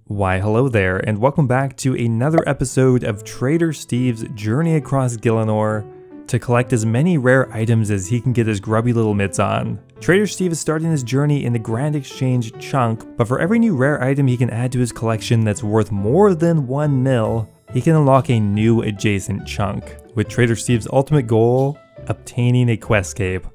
Why hello there, and welcome back to another episode of Trader Steve's journey across Gielinor to collect as many rare items as he can get his grubby little mitts on. Trader Steve is starting his journey in the Grand Exchange chunk, but for every new rare item he can add to his collection that's worth more than 1 mil, he can unlock a new adjacent chunk, with Trader Steve's ultimate goal, obtaining a quest cape.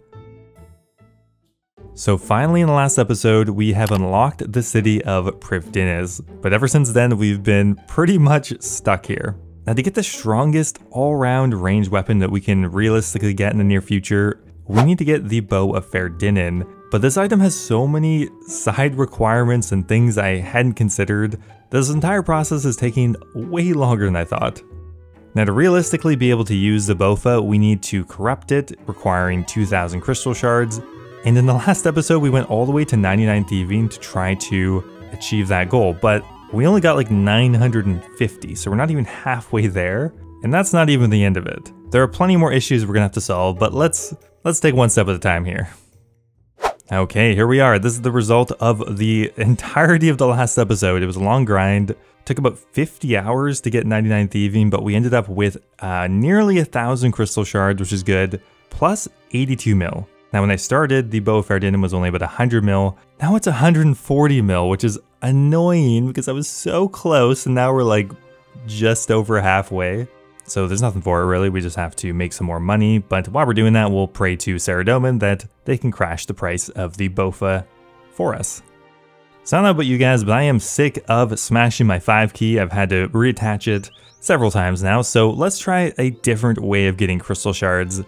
So finally in the last episode, we have unlocked the city of Privdiniz, but ever since then we've been pretty much stuck here. Now to get the strongest all-round ranged weapon that we can realistically get in the near future, we need to get the Bow of Ferdinand, but this item has so many side requirements and things I hadn't considered. This entire process is taking way longer than I thought. Now to realistically be able to use the Bofa, we need to corrupt it, requiring 2,000 crystal shards. And in the last episode, we went all the way to 99 thieving to try to achieve that goal, but we only got like 950, so we're not even halfway there, and that's not even the end of it. There are plenty more issues we're gonna have to solve, but let's take one step at a time here. Okay, here we are. This is the result of the entirety of the last episode. It was a long grind. Took about 50 hours to get 99 thieving, but we ended up with nearly 1,000 crystal shards, which is good, plus 82 mil. Now when I started, the Bow of Ferdinand was only about 100 mil. Now it's 140 mil, which is annoying because I was so close and now we're like just over halfway. So there's nothing for it really, we just have to make some more money. But while we're doing that, we'll pray to Saradomin that they can crash the price of the Bofa for us. So I don't know about you guys, but I am sick of smashing my 5 key. I've had to reattach it several times now. So let's try a different way of getting crystal shards.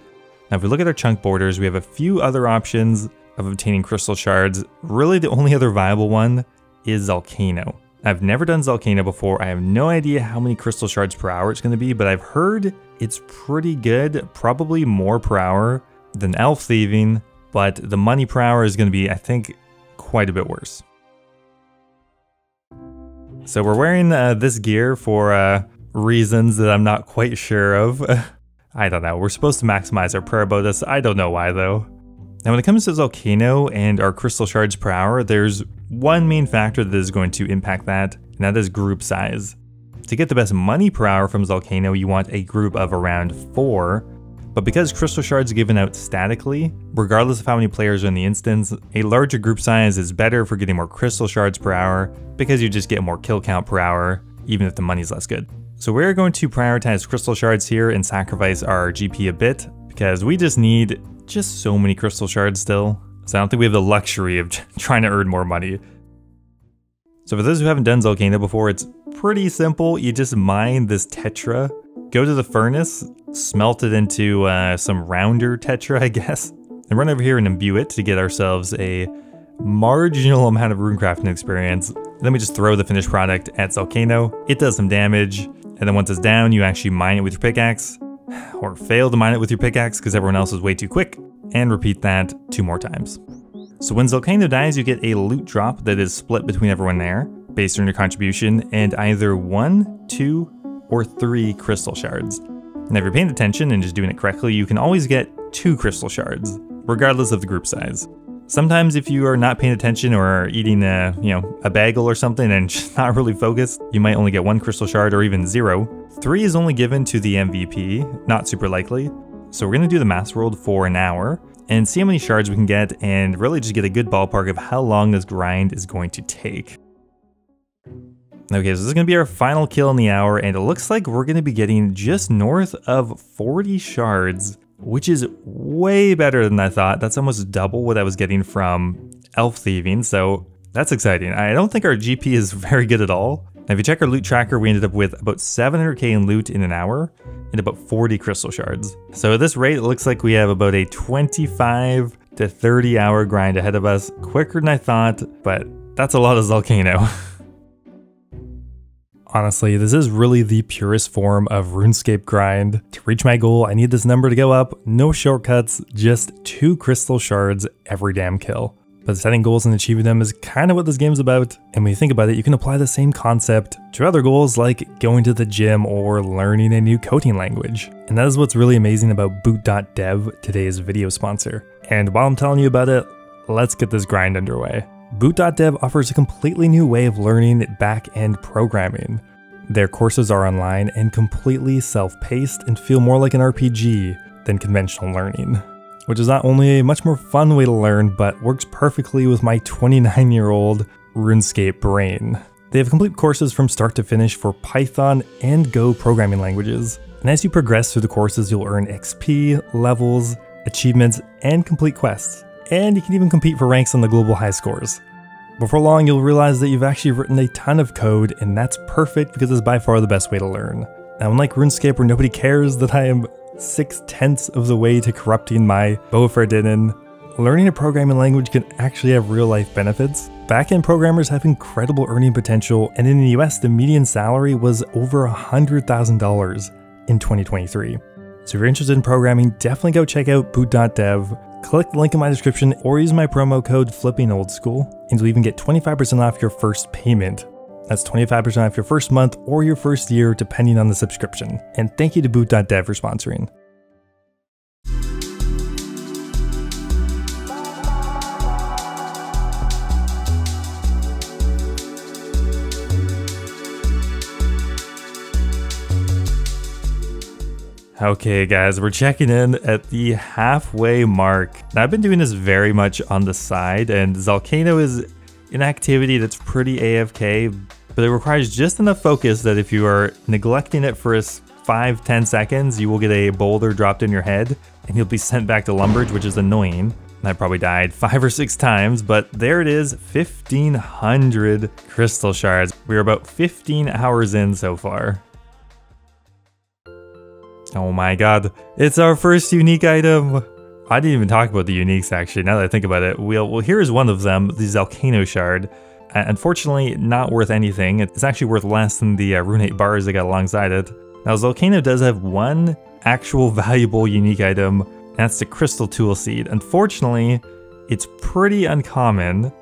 Now if we look at our chunk borders, we have a few other options of obtaining crystal shards. Really the only other viable one is Zalcano. I've never done Zalcano before. I have no idea how many crystal shards per hour it's going to be, but I've heard it's pretty good, probably more per hour than elf thieving, but the money per hour is going to be, I think, quite a bit worse. So we're wearing this gear for reasons that I'm not quite sure of. I don't know, we're supposed to maximize our prayer about this, I don't know why though. Now when it comes to Zalcano and our crystal shards per hour, there's one main factor that is going to impact that, and that is group size. To get the best money per hour from Zalcano, you want a group of around 4, but because crystal shards are given out statically, regardless of how many players are in the instance, a larger group size is better for getting more crystal shards per hour because you just get more kill count per hour, even if the money's less good. So we're going to prioritize crystal shards here and sacrifice our GP a bit because we just need so many crystal shards still. So I don't think we have the luxury of trying to earn more money. So for those who haven't done Zalcano before, it's pretty simple. You just mine this tetra, go to the furnace, smelt it into some rounder tetra, I guess, and run over here and imbue it to get ourselves a marginal amount of runecrafting experience. And then we just throw the finished product at Zalcano. It does some damage. And then once it's down, you actually mine it with your pickaxe, or fail to mine it with your pickaxe because everyone else is way too quick, and repeat that 2 more times. So when Zalcano dies, you get a loot drop that is split between everyone there, based on your contribution, and either 1, 2, or 3 crystal shards. Now if you're paying attention and just doing it correctly, you can always get 2 crystal shards, regardless of the group size. Sometimes if you are not paying attention or are eating a bagel or something and just not really focused, you might only get 1 crystal shard or even 0. 3 is only given to the MVP, not super likely. So we're going to do the Master World for an hour and see how many shards we can get and really just get a good ballpark of how long this grind is going to take. Okay, so this is going to be our final kill in the hour, and it looks like we're going to be getting just north of 40 shards, which is way better than I thought. That's almost double what I was getting from elf thieving, so that's exciting. I don't think our GP is very good at all. Now if you check our loot tracker, we ended up with about 700k in loot in an hour and about 40 crystal shards. So at this rate, it looks like we have about a 25 to 30 hour grind ahead of us. Quicker than I thought, but that's a lot of Zalcano. Honestly, this is really the purest form of RuneScape grind. To reach my goal, I need this number to go up, no shortcuts, just 2 crystal shards every damn kill. But setting goals and achieving them is kind of what this game's about, and when you think about it, you can apply the same concept to other goals like going to the gym or learning a new coding language. And that is what's really amazing about Boot.dev, today's video sponsor. And while I'm telling you about it, let's get this grind underway. Boot.dev offers a completely new way of learning back-end programming. Their courses are online and completely self-paced and feel more like an RPG than conventional learning, which is not only a much more fun way to learn, but works perfectly with my 29-year-old RuneScape brain. They have complete courses from start to finish for Python and Go programming languages, and as you progress through the courses, you'll earn XP, levels, achievements, and complete quests, and you can even compete for ranks on the global high scores. Before long, you'll realize that you've actually written a ton of code, and that's perfect because it's by far the best way to learn. Now, unlike RuneScape where nobody cares that I am 6/10 of the way to corrupting my Boa-Ferdinand, learning a programming language can actually have real-life benefits. Back-end programmers have incredible earning potential, and in the US, the median salary was over $100,000 in 2023. So if you're interested in programming, definitely go check out boot.dev. Click the link in my description or use my promo code FlippingOldSchool, and you'll even get 25% off your first payment. That's 25% off your first month or your first year, depending on the subscription. And thank you to boot.dev for sponsoring. Okay guys, we're checking in at the halfway mark. Now, I've been doing this very much on the side, and Zalcano is an activity that's pretty AFK, but it requires just enough focus that if you are neglecting it for 5-10 seconds, you will get a boulder dropped in your head, and you'll be sent back to Lumbridge, which is annoying. And I probably died 5 or 6 times, but there it is, 1,500 crystal shards. We're about 15 hours in so far. Oh my god, it's our first unique item! I didn't even talk about the uniques actually, now that I think about it. Well, here's one of them, the Zalcano shard. Unfortunately, not worth anything. It's actually worth less than the runate bars they got alongside it. Now, Zalcano does have one actual valuable unique item, and that's the Crystal Tool Seed. Unfortunately, it's pretty uncommon.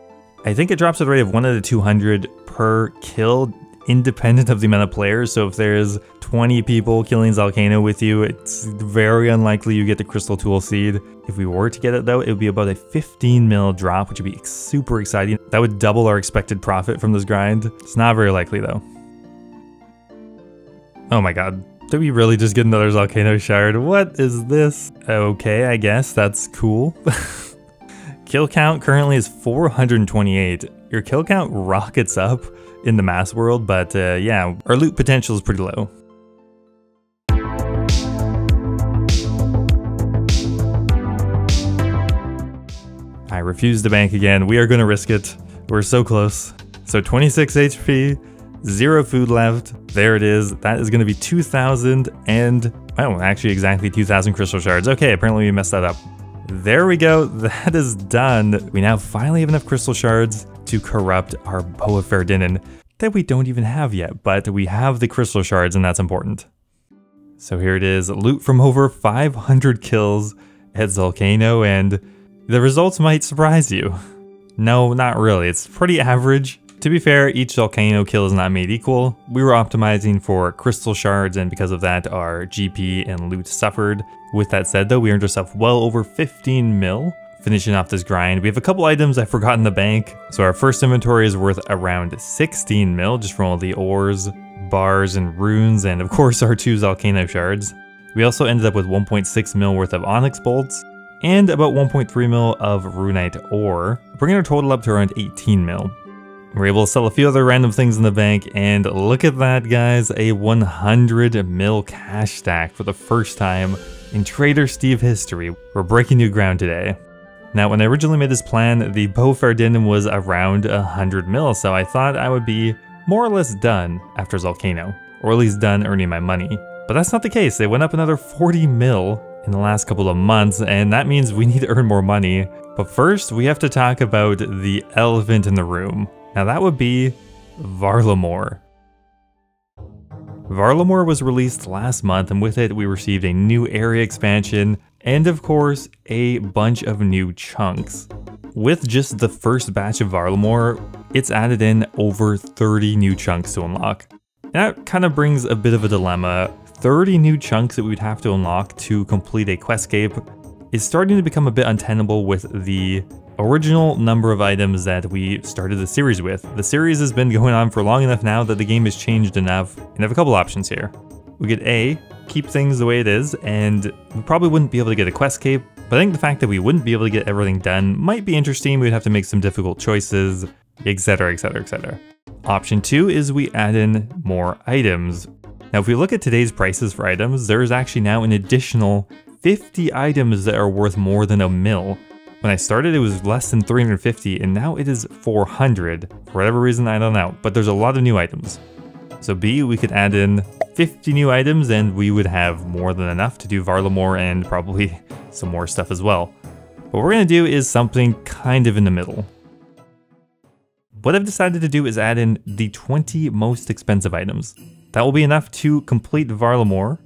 I think it drops at a rate of 1 out of 200 per kill, independent of the amount of players. So if there's 20 people killing Zalcano with you, it's very unlikely you get the Crystal Tool Seed. If we were to get it though, it would be about a 15 mil drop, which would be super exciting. That would double our expected profit from this grind. It's not very likely though. Oh my god, did we really just get another Zalcano shard? What is this? Okay, I guess that's cool. Kill count currently is 428. Your kill count rockets up in the mass world, but yeah, our loot potential is pretty low. I refuse to bank again. We are going to risk it. We're so close. So 26 HP, 0 food left. There it is. That is going to be 2,000 and, oh, actually exactly 2,000 crystal shards. Okay, apparently we messed that up. There we go. That is done. We now finally have enough crystal shards to corrupt our Boa-Ferdinand that we don't even have yet, but we have the crystal shards and that's important. So here it is, loot from over 500 kills at Zalcano, and the results might surprise you. No, not really, it's pretty average. To be fair, each Zalcano kill is not made equal. We were optimizing for crystal shards, and because of that, our GP and loot suffered. With that said though, we earned ourselves well over 15 mil. Finishing off this grind, we have a couple items I forgot in the bank. So our first inventory is worth around 16 mil just from all the ores, bars, and runes, and of course our 2 Zalcano shards. We also ended up with 1.6 mil worth of onyx bolts, and about 1.3 mil of runite ore, bringing our total up to around 18 mil. We're able to sell a few other random things in the bank, and look at that guys, a 100 mil cash stack for the first time in Trader Steve history. We're breaking new ground today. Now, when I originally made this plan, the Boa-Ferdinand was around 100 mil, so I thought I would be more or less done after Zalcano, or at least done earning my money. But that's not the case. They went up another 40 mil in the last couple of months, and that means we need to earn more money. But first, we have to talk about the elephant in the room. Now that would be Varlamore. Varlamore was released last month, and with it we received a new area expansion, and of course, a bunch of new chunks. With just the first batch of Varlamore, it's added in over 30 new chunks to unlock. That kind of brings a bit of a dilemma. 30 new chunks that we would have to unlock to complete a questscape is starting to become a bit untenable with the original number of items that we started the series with. The series has been going on for long enough now that the game has changed enough, and I have a couple options here. We could A, keep things the way it is, and we probably wouldn't be able to get a quest cape, but I think the fact that we wouldn't be able to get everything done might be interesting. We'd have to make some difficult choices, etc, etc, etc. Option 2 is we add in more items. Now if we look at today's prices for items, there is actually now an additional 50 items that are worth more than $1 mil. When I started, it was less than 350, and now it is 400. For whatever reason, I don't know, but there's a lot of new items. So B, we could add in 50 new items, and we would have more than enough to do Varlamore and probably some more stuff as well. What we're gonna do is something kind of in the middle. What I've decided to do is add in the 20 most expensive items. That will be enough to complete Varlamore,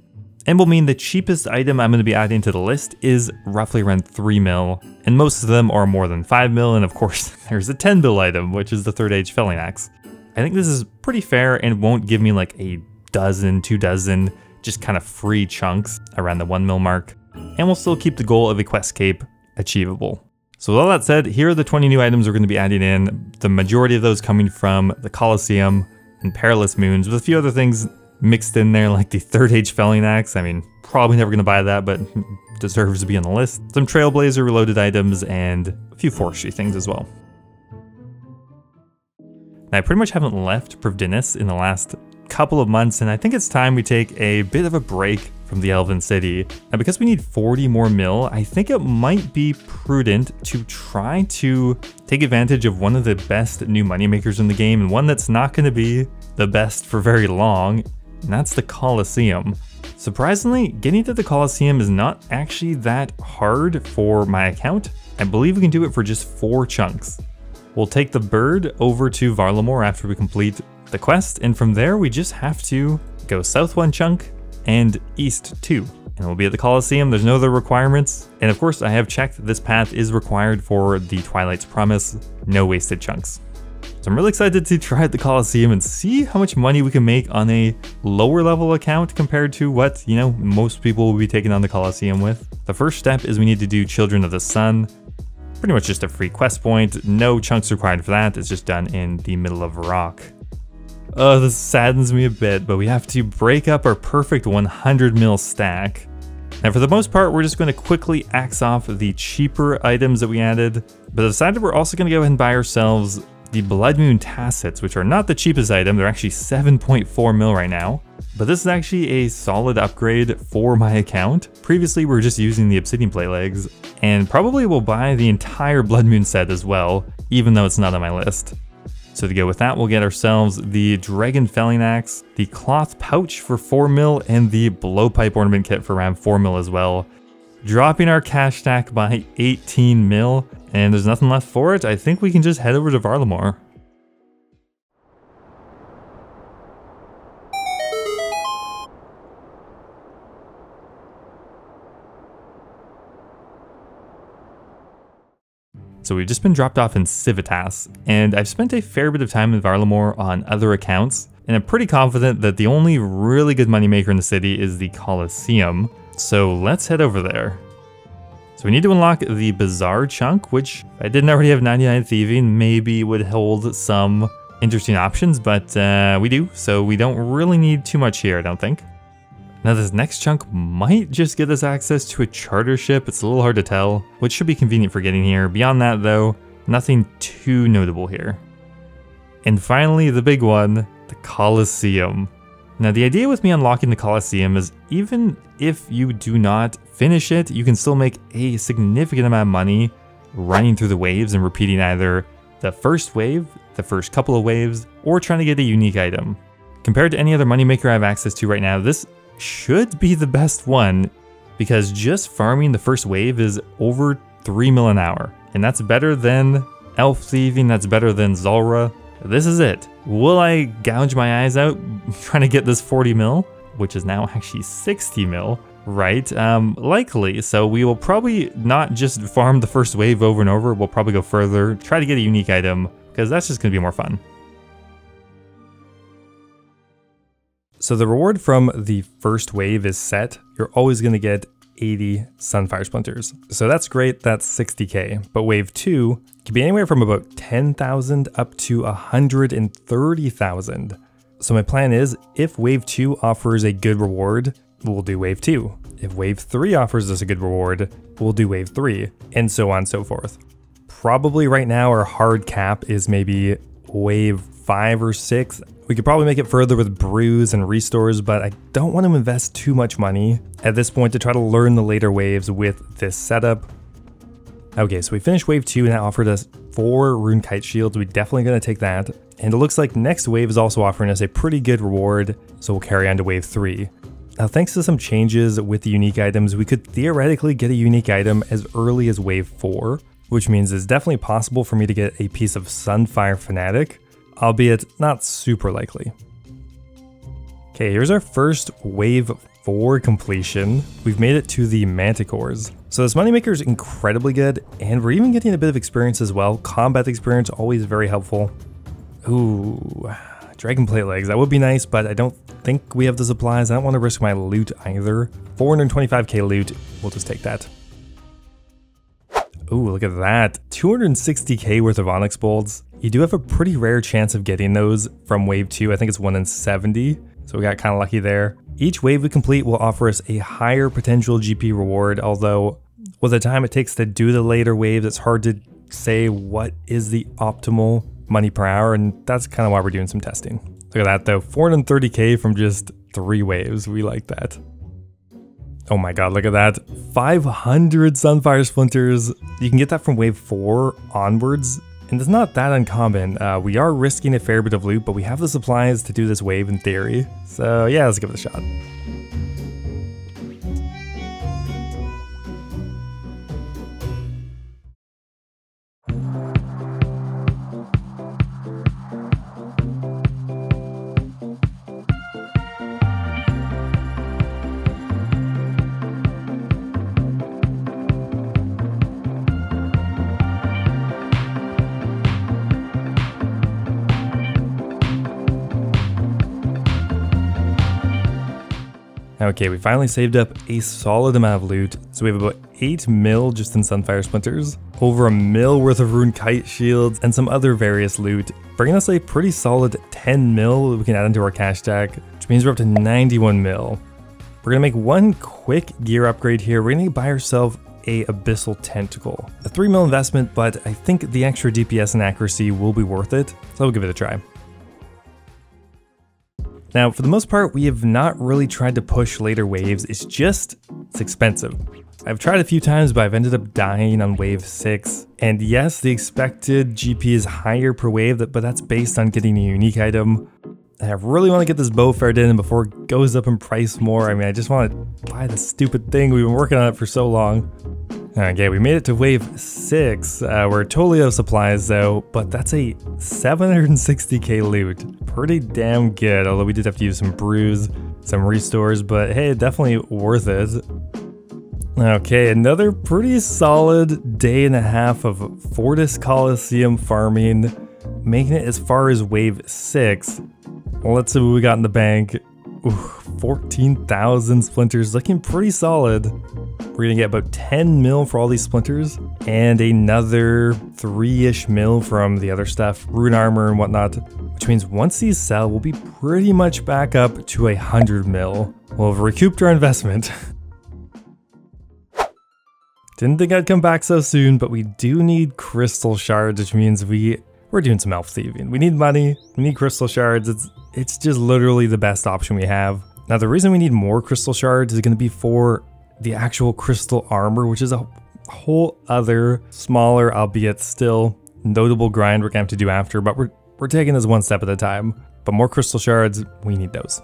and will mean the cheapest item I'm going to be adding to the list is roughly around 3 mil, and most of them are more than 5 mil, and of course there's a 10 mil item, which is the Third Age Felling Axe. I think this is pretty fair and won't give me like a dozen, 2 dozen, just kind of free chunks around the 1 mil mark, and we'll still keep the goal of a quest cape achievable. So with all that said, here are the 20 new items we're going to be adding in, the majority of those coming from the Colosseum and Perilous Moons, with a few other things mixed in there, like the Third Age Felling Axe. I mean, probably never gonna buy that, but deserves to be on the list. Some Trailblazer reloaded items and a few forestry things as well. Now, I pretty much haven't left Privdinus in the last couple of months, and I think it's time we take a bit of a break from the Elven City. Now, because we need 40 more mil, I think it might be prudent to try to take advantage of one of the best new moneymakers in the game, and one that's not gonna be the best for very long, and that's the Colosseum. Surprisingly, getting to the Colosseum is not actually that hard for my account. I believe we can do it for just 4 chunks. We'll take the bird over to Varlamore after we complete the quest, and from there we just have to go south 1 chunk and east 2. And we'll be at the Colosseum. There's no other requirements. And of course, I have checked this path is required for the Twilight's Promise, no wasted chunks. So I'm really excited to try at the Colosseum and see how much money we can make on a lower level account compared to what, you know, most people will be taking on the Colosseum with. The first step is we need to do Children of the Sun. Pretty much just a free quest point, no chunks required for that, it's just done in the middle of rock. Oh, this saddens me a bit, but we have to break up our perfect 100 mil stack. Now for the most part, we're just going to quickly axe off the cheaper items that we added, but I decided we're also going to go ahead and buy ourselves the Blood Moon Tassets, which are not the cheapest item. They're actually 7.4 mil right now, but this is actually a solid upgrade for my account. Previously, we were just using the Obsidian Plate Legs, and probably will buy the entire Blood Moon set as well, even though it's not on my list. So to go with that, we'll get ourselves the Dragon Felling Axe, the Cloth Pouch for 4 mil, and the Blowpipe Ornament Kit for around 4 mil as well. Dropping our cash stack by 18 mil, and there's nothing left for it. I think we can just head over to Varlamore. So we've just been dropped off in Civitas, and I've spent a fair bit of time in Varlamore on other accounts, and I'm pretty confident that the only really good moneymaker in the city is the Colosseum. So let's head over there. So we need to unlock the Bazaar chunk, which if I didn't already have 99 Thieving, maybe would hold some interesting options, but we do, so we don't really need too much here, I don't think. Now this next chunk might just get us access to a charter ship. It's a little hard to tell, which should be convenient for getting here. Beyond that though, nothing too notable here. And finally, the big one, the Colosseum. Now the idea with me unlocking the Colosseum is even if you do not finish it, you can still make a significant amount of money running through the waves and repeating either the first wave, the first couple of waves, or trying to get a unique item. Compared to any other moneymaker I have access to right now, this should be the best one, because just farming the first wave is over 3 mil an hour. And that's better than Elf Thieving, that's better than Zulrah. This is it. Will I gouge my eyes out trying to get this 40 mil, which is now actually 60 mil, right? Likely. So we will probably not just farm the first wave over and over, we'll probably go further, try to get a unique item, because that's just gonna be more fun. So the reward from the first wave is set. You're always going to get 80 Sunfire Splinters. So that's great, that's 60k. But wave 2 can be anywhere from about 10,000 up to 130,000. So my plan is, if wave 2 offers a good reward, we'll do wave 2. If wave 3 offers us a good reward, we'll do wave 3, and so on and so forth. Probably right now our hard cap is maybe wave 5 or 6. We could probably make it further with brews and restores, but I don't want to invest too much money at this point to try to learn the later waves with this setup. Okay, so we finished wave 2 and that offered us 4 Rune Kite Shields. We're definitely going to take that. And it looks like next wave is also offering us a pretty good reward, so we'll carry on to wave 3. Now, thanks to some changes with the unique items, we could theoretically get a unique item as early as wave 4, which means it's definitely possible for me to get a piece of Sunfire Fanatic, albeit not super likely. Okay, here's our first wave 4 completion. We've made it to the Manticores. So this moneymaker is incredibly good, and we're even getting a bit of experience as well. Combat experience, always very helpful. Ooh, Dragon Plate Legs, that would be nice, but I don't think we have the supplies. I don't want to risk my loot either. 425k loot, we'll just take that. Ooh, look at that. 260k worth of Onyx Bolts. You do have a pretty rare chance of getting those from wave 2. I think it's 1 in 70, so we got kind of lucky there. Each wave we complete will offer us a higher potential GP reward, although with the time it takes to do the later waves, it's hard to say what is the optimal money per hour, and that's kind of why we're doing some testing. Look at that though, 430k from just 3 waves. We like that. Oh my god, look at that. 500 Sunfire Splinters. You can get that from wave 4 onwards, and it's not that uncommon. We are risking a fair bit of loot, but we have the supplies to do this wave in theory. So yeah, let's give it a shot. Okay, we finally saved up a solid amount of loot, so we have about 8 mil just in Sunfire Splinters, over a mil worth of Rune Kite Shields, and some other various loot, bringing us a pretty solid 10 mil we can add into our cash stack, which means we're up to 91 mil. We're gonna make one quick gear upgrade here. We're gonna buy ourselves a Abyssal Tentacle. A 3 mil investment, but I think the extra DPS and accuracy will be worth it, so we'll give it a try. Now, for the most part, we have not really tried to push later waves. It's expensive. I've tried a few times, but I've ended up dying on wave 6. And yes, the expected GP is higher per wave, but that's based on getting a unique item. And I really want to get this bow fared in before it goes up in price more. I mean, I just want to buy this stupid thing. We've been working on it for so long. Okay, we made it to wave 6. We're totally out of supplies though, but that's a 760k loot. Pretty damn good, although we did have to use some brews, some restores, but hey, definitely worth it. Okay, another pretty solid day and a half of Fortis Coliseum farming, making it as far as wave 6. Well, let's see what we got in the bank. Ooh, 14,000 splinters, looking pretty solid. We're gonna get about 10 mil for all these splinters, and another 3-ish mil from the other stuff, rune armor and whatnot, which means once these sell, we'll be pretty much back up to 100 mil. We'll have recouped our investment. Didn't think I'd come back so soon, but we do need crystal shards, which means we're doing some elf thieving. We need money, we need crystal shards. It's just literally the best option we have. Now, the reason we need more crystal shards is going to be for the actual crystal armor, which is a whole other smaller, albeit still notable grind we're going to have to do after, but we're taking this one step at a time. But more crystal shards, we need those.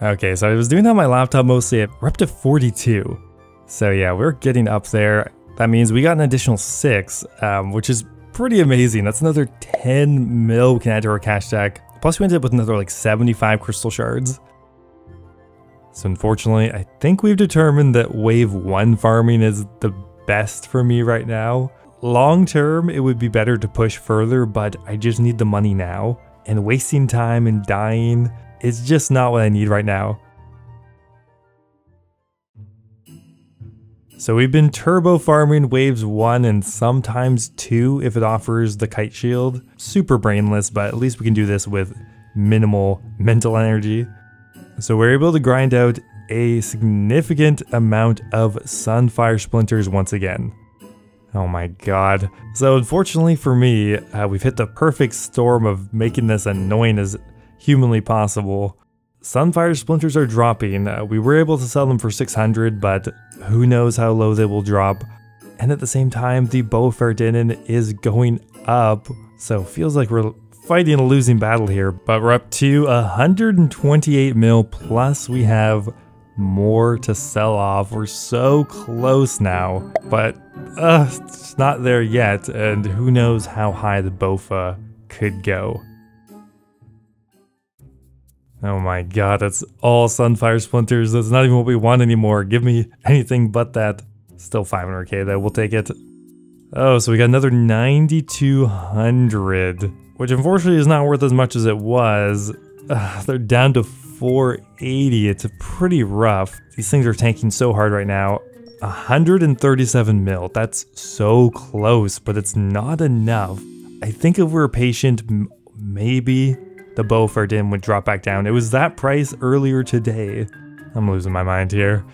Okay, so I was doing that on my laptop mostly. We're up to 42. So yeah, we're getting up there. That means we got an additional 6, which is pretty amazing. That's another 10 mil we can add to our cash stack. Plus we ended up with another like 75 crystal shards. So unfortunately, I think we've determined that wave 1 farming is the best for me right now. Long term, it would be better to push further, but I just need the money now. And wasting time and dying is just not what I need right now. So we've been turbo farming waves 1 and sometimes 2 if it offers the kite shield. Super brainless, but at least we can do this with minimal mental energy. So we're able to grind out a significant amount of Sunfire Splinters once again. Oh my god. So unfortunately for me, we've hit the perfect storm of making this annoying as humanly possible. Sunfire Splinters are dropping. We were able to sell them for 600, but who knows how low they will drop. And at the same time, the Bow of Ardinen is going up. So feels like we're fighting a losing battle here, but we're up to 128 mil, plus we have more to sell off. We're so close now, but it's not there yet, and who knows how high the BOFA could go. Oh my god, that's all Sunfire Splinters. That's not even what we want anymore. Give me anything but that. Still 500k though, we'll take it. Oh, so we got another 9,200, which unfortunately is not worth as much as it was. They're down to 480. It's pretty rough. These things are tanking so hard right now. 137 mil. That's so close, but it's not enough. I think if we were patient, maybe the Bow of Ardinen would drop back down. It was that price earlier today. I'm losing my mind here.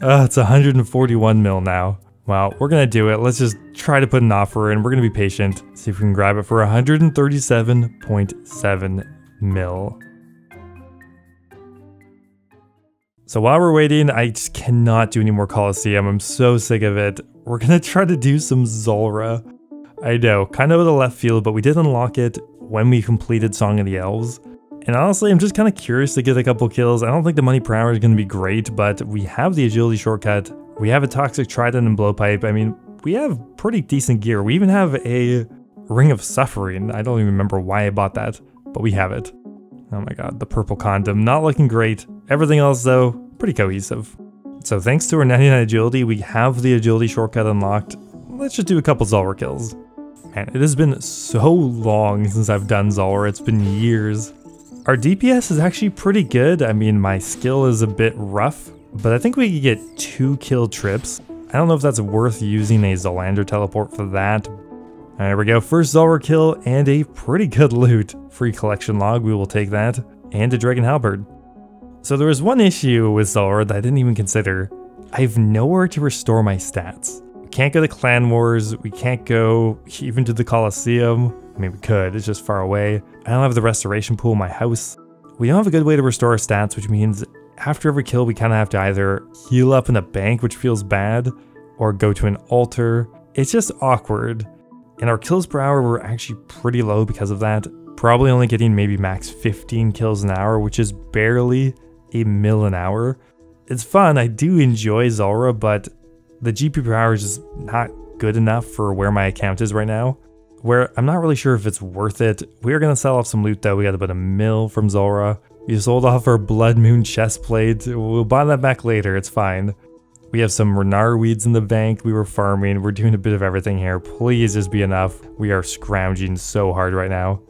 It's 141 mil now. Well, we're gonna do it. Let's just try to put an offer in. We're gonna be patient. See if we can grab it for 137.7 mil. So while we're waiting, I just cannot do any more Colosseum. I'm so sick of it. We're gonna try to do some Zulrah. I know, kind of out of left field, but we did unlock it when we completed Song of the Elves. And honestly, I'm just kind of curious to get a couple kills. I don't think the money per hour is going to be great, but we have the agility shortcut. We have a Toxic Trident and Blowpipe. I mean, we have pretty decent gear. We even have a Ring of Suffering. I don't even remember why I bought that, but we have it. Oh my god, the purple condom, not looking great. Everything else though, pretty cohesive. So thanks to our 99 agility, we have the agility shortcut unlocked. Let's just do a couple Zulrah kills. Man, it has been so long since I've done Zulrah, it's been years. Our DPS is actually pretty good. I mean, my skill is a bit rough, but I think we could get 2 kill trips. I don't know if that's worth using a Zolander teleport for that. There we go, first Zulrah kill and a pretty good loot. Free collection log, we will take that, and a Dragon Halberd. So there was one issue with Zulrah that I didn't even consider. I have nowhere to restore my stats. We can't go to Clan Wars, we can't go even to the Colosseum. I mean, we could, it's just far away. I don't have the restoration pool in my house. We don't have a good way to restore our stats, which means after every kill, we kind of have to either heal up in a bank, which feels bad, or go to an altar. It's just awkward. And our kills per hour were actually pretty low because of that. Probably only getting maybe max 15 kills an hour, which is barely a mil an hour. It's fun, I do enjoy Zulrah, but the GP per hour is just not good enough for where my account is right now. Where I'm not really sure if it's worth it. We're gonna sell off some loot though. We got about 1 mil from Zulrah. We sold off our Blood Moon chestplate. We'll buy that back later, it's fine. We have some Renar weeds in the bank. We were farming. We're doing a bit of everything here. Please just be enough. We are scrounging so hard right now.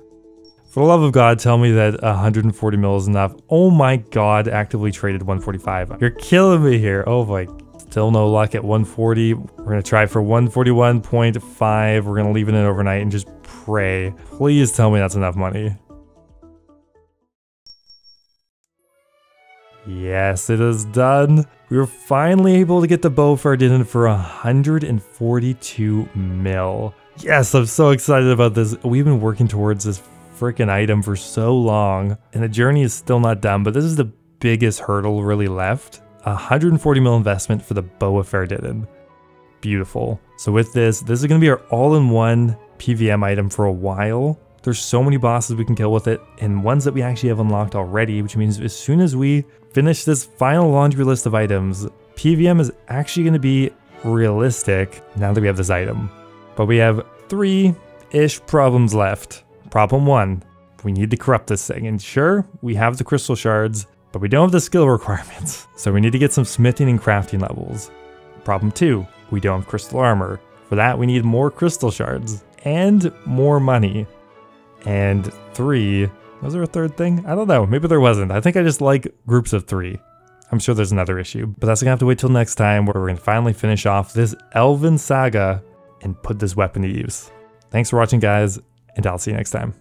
For the love of God, tell me that 140 mil is enough. Oh my god, actively traded 145. You're killing me here. Oh my. Still no luck at 140. We're gonna try for 141.5. We're gonna leave it in overnight and just pray. Please tell me that's enough money. Yes, it is done. We were finally able to get the Bow of Ardinen for 142 mil. Yes, I'm so excited about this. We've been working towards this freaking item for so long, and the journey is still not done, but this is the biggest hurdle really left. 140 mil investment for the Bow of Ardinen. Beautiful. So with this is going to be our all-in-one PVM item for a while. There's so many bosses we can kill with it, and ones that we actually have unlocked already, which means as soon as we finish this final laundry list of items, PVM is actually going to be realistic now that we have this item. But we have 3-ish problems left. Problem 1, we need to corrupt this thing, and sure, we have the crystal shards, but we don't have the skill requirements, so we need to get some smithing and crafting levels. Problem 2, we don't have crystal armor. For that, we need more crystal shards and more money. And 3, was there a third thing? I don't know, maybe there wasn't. I think I just like groups of 3. I'm sure there's another issue, but that's gonna have to wait till next time where we're gonna finally finish off this Elven saga and put this weapon to use. Thanks for watching, guys, and I'll see you next time.